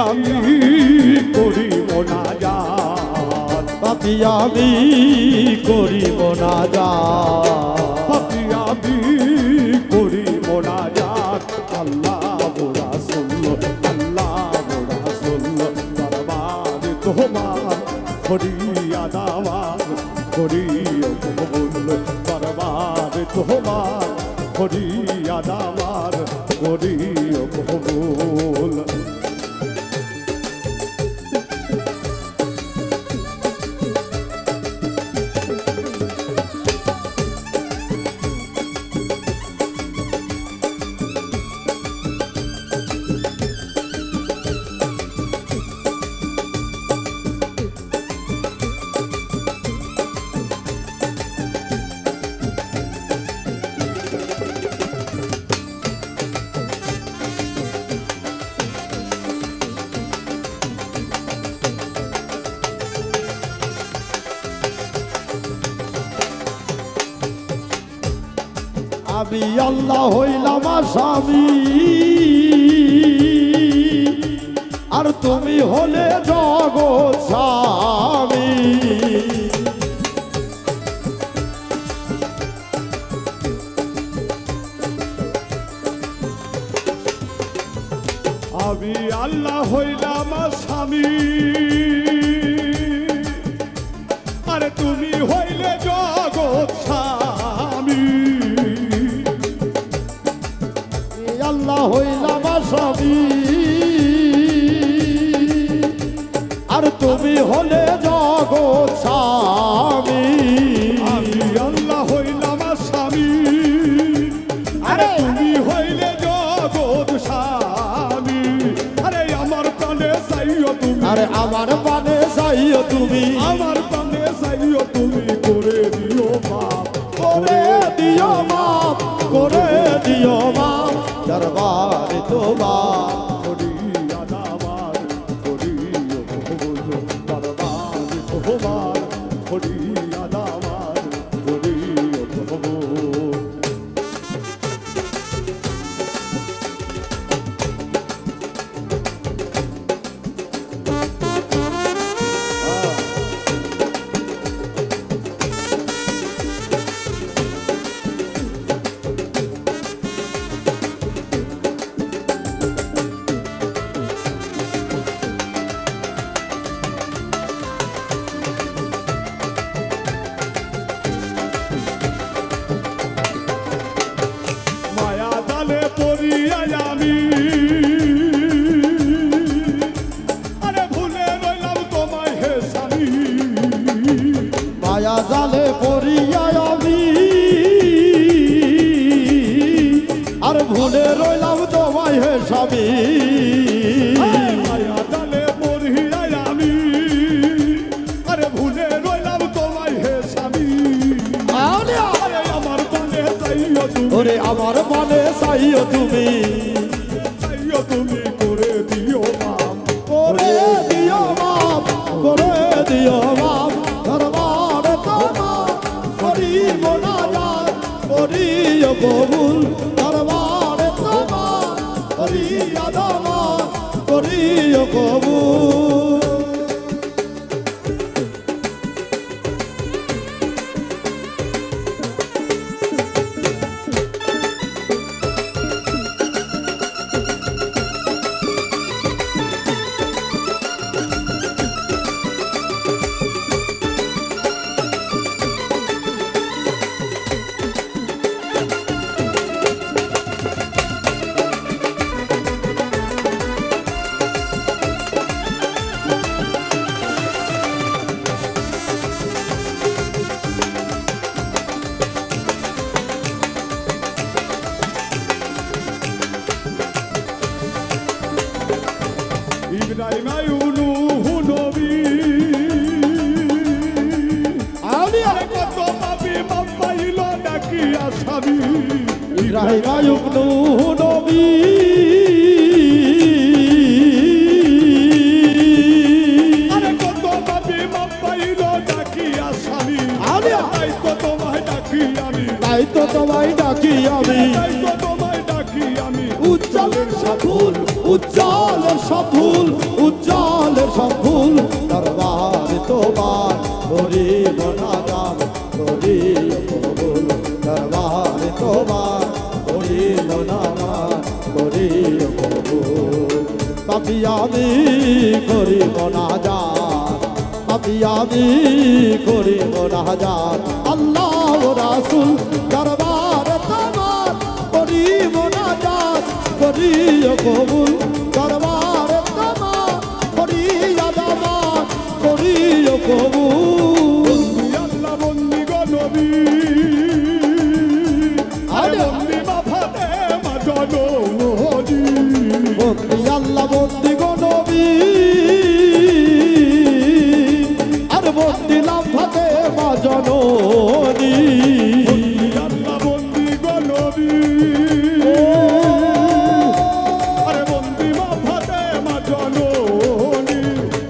আমি করি মোনাজাত, পাপী আমি করি মোনাজাত, পাপী আমি করি মোনাজাত। আল্লাহ রাসূল, আল্লাহ রাসূল দরবার তোমার ফরিয়াদ আমার করিও কবুল, দরবার তোমার ফরিয়াদ আমার করিও কবুল। আমি আল্লাহ হইলাম আসামি, আর তুমি হলে জগৎ স্বামী। আমি আল্লাহ হইলাম স্বামী, আরে তুমি হইলে জগৎ স্বামী। আল্লাহ হইলাম আসামি, আর তুমি হলে জগৎ স্বামী। আমি আল্লাহ হইলাম স্বামী, আরে তুমি হইলে জগৎ স্বামী। আরে আমার প্রাণে চাইও তুমি, আরে আমার পানে চাইও তুমি, আমার প্রাণে চাইও তুমি করে দিও মাপ, করে দিও মাপ, করে দিও মাপ। দরবারে তোমার ফরিয়াদ আমার করিও কবুল, দরবার তোমার ফরিয়াদ আমার করিও কবুল। মায়া জালে পড়িয়া আমি, আরে ভুলে রইলাম তোমায় হে স্বামী। মায়া জালে পড়িয়া আমি, আর ভুলে রইলাম তোমায় হে স্বামী। মায়া জালে পড়িয়া আমি, আরে ভুলে রইলাম তোমায় হে স্বামী। আরে আমার প্রাণে চাইও তুমি, ওরে আমার পানে চাইও তুমি, চাইও তুমি করে দিও মাপ, করে দিও মাপ, করে দিও মাপ। দরবারে তোমার করি মোনাজাত, করিও কবুল। দরবারে তোমার করি আদালত, করিও কবুল। ইব্রাহিম নূহ নবী, আমি আরে কত পাপী বাপ পাইল ডাকি আসামি। ইব্রাহিম আইয়ুব নূহ নবী, আরে কত পাপী বাপ পাইল ডাকি আসামি। আমি তাই তো তোমায় ডাকি আমি, তাই তো তোমায় ডাকি আমি, তাই তো তোমায় ডাকি আমি। উজ্জ্বলের সব ফুল উজ্জ্বলের সব ফুল উজ্জ্বলের সব ফুল দরবার তোমার করি মোনাজাত করি কবুল দরবার তোমার করি মোনাজাত করি কবুল পাপী আমি করি মোনাজাত পাপী আমি করি মোনাজাত আল্লাহ রাসূল দরবার তোমার করি মোনাজাত করি কবুল দরবার তোমার করি আদাবাত করি কবুল আল্লাহ বন্দি গো নবী আরে বন্দি মাফাতে মা জননী বন্দি আল্লাহ বন্দি গো নবী আর বন্দি লাফাতে মা জননী আল্লাহ বন্দি গো নবী আরে বন্দি মাফাতে মা জননী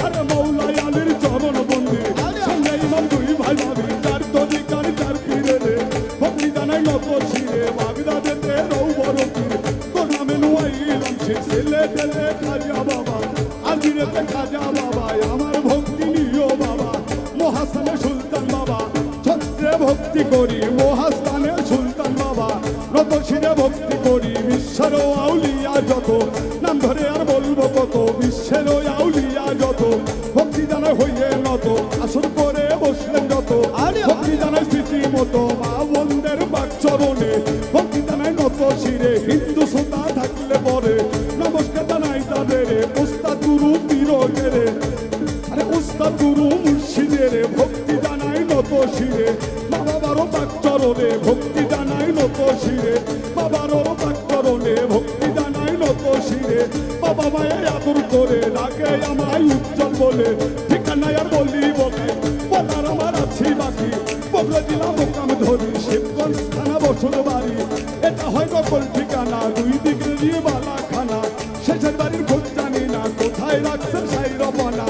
আরে মৌলাই আলীর চরণ বন্দি সঙ্গে ইমাম দুই ভাই ভাবি তার তরিকার তার পীরে রে ভক্তি জানাই নত শিরে বাগদাদেতে রৌ বড় পীর তোর নামে নুয়াইলাম সে ছেলে টেলে খাজা বাবা আলমিরেতে খাজা বাবা আমার ভক্তি নিও বাবা মহাস্থানে সুলতান বাবা ছত্রে ভক্তি করি মহাস্থানে সুলতান বাবা নত শিরে ভক্তি করি বিশ্বের আউলিয়া যত নাম ধরে আর বলবো কত বিশ্বের আউলিয়া যত ভক্তি জানা হইয়ে নত আসর করে বসলেন যত ভক্তি জানায় স্মৃতি মতো মা বন্ধের বাকচরণে ভক্তি জানায় নত শিরে হিন্দু শ্রোতা থাকলে পরে নমস্কার জানাই তাদের উস্তাদ গুরু পীরের আরে উস্তাদ গুরু মুর্শিদের ভক্তি জানাই নত শিরে মা বাবারও বাকচরণে ভক্তি জানাই নত শিরে বাবারও বাকচরণে ভক্তি জানাই নত শিরে বাবা মায়ের আদর করে ডাকে আমায় উজ্জ্বল বলে ঠিকানায় আর বলি বলে বলার আমার আছি বাকি বগলে দিলাম মোকাম ধরি শিবগঞ্জ থানা বসত বাড়ি এটা হয় সকল ঠিকানা দুই দিকে দিয়ে বালা খানা শেষের বাড়ির খোঁজ জানি না কোথায় রাখছে সাই রবানা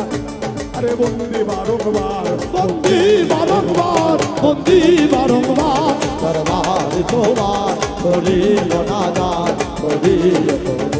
আরে বন্দি বারংবার বন্দি বারংবার বন্দি বারংবার দরবার তোমার করি মোনাজাত করি কবুল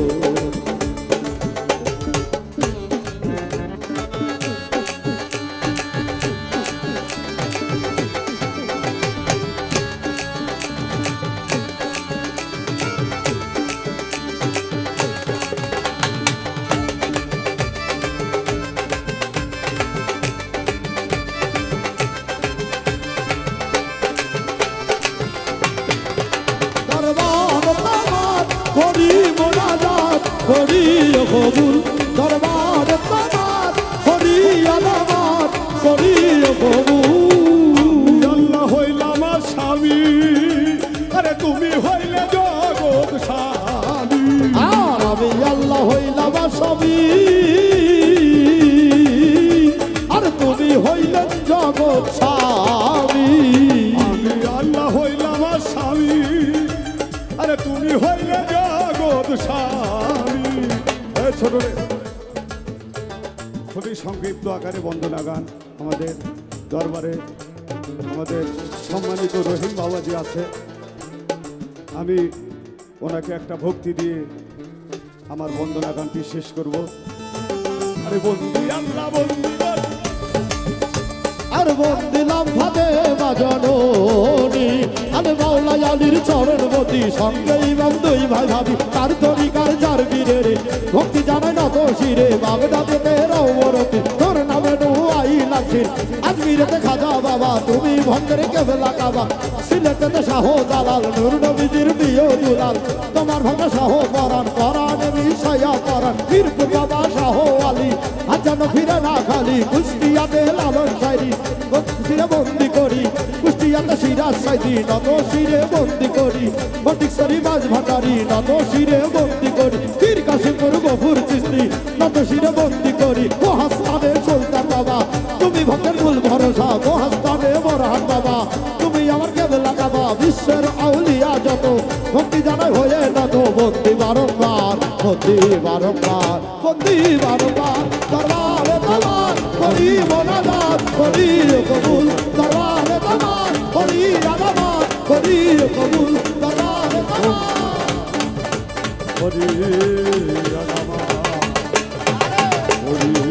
করি মোনাজাত করি কবুল দরবার তোমার করি আদাবাত করি কবুল আল্লাহ হইলাম স্বামী আরে তুমি হইলে জগৎ স্বামী আর আমি আল্লাহ হইলাম স্বামী আর তুমি হইলেন জগৎ স্বামী আমি আল্লাহ হইলাম স্বামী আরে তুমি হইলে জগৎ স্বামী ছোট রে খুবই সংক্ষিপ্ত আকারে বন্দনা গান আমাদের দরবারে আমাদের সম্মানিত রহিম বাবাজি আছে আমি ওনাকে একটা ভক্তি দিয়ে আমার বন্দনা গানটি শেষ করব আরে বন্দি আল্লাহ বন্দি আর বন্দিলাম ভাবে বাজনী আরে মাওলা আলীর চরণ মতি সঙ্গে ইমাম দুই ভাই ভাবি তার তরিকার যার বীরে রে ভক্তি জানাই নত শিরে বাগদাদেতে রৌবরতি তোর নামে নুয়াই লাগছে আজমিরেতে খাজা বাবা তুমি ভঙ্গের কেবলা কাবা সিলেটেতে শাহ জালাল নূর নবীজির প্রিয় দুলাল তোমার ভাঙা শাহ পরাণ পরাণে মিশাইয়া পরাণ বীরপুর বাবা শাহ আলী আর যেন ফিরে না খালি কুষ্টিয়াতে লালন শায়রি শিরে বন্দি করি কুষ্টিয়াতে সিরাজ সাইদি নত শিরে বন্দি করি ফটিকছড়ি মাঝ ভান্ডারি নত শিরে বন্দি করি পীর কাশিমপুর গফুর চিস্তি নত শিরে বন্দি করি মহাস্থানে সুলতান বাবা তুমি ভক্তের মূল ভরসা মহাস্থানে বরহান বাবা তুমি আমার কেবলা কাবা বিশ্বের আউলিয়া যত ভক্তি জানাই হয়ে নত বন্দি বারংবার বন্দি বারংবার বন্দি বারংবার দরবারে তোমার করি মোনাজাত করি কবুল দরবারে তোমার করি আদাবাত করি কবুল দরবারে তোমার হরি রামা হরি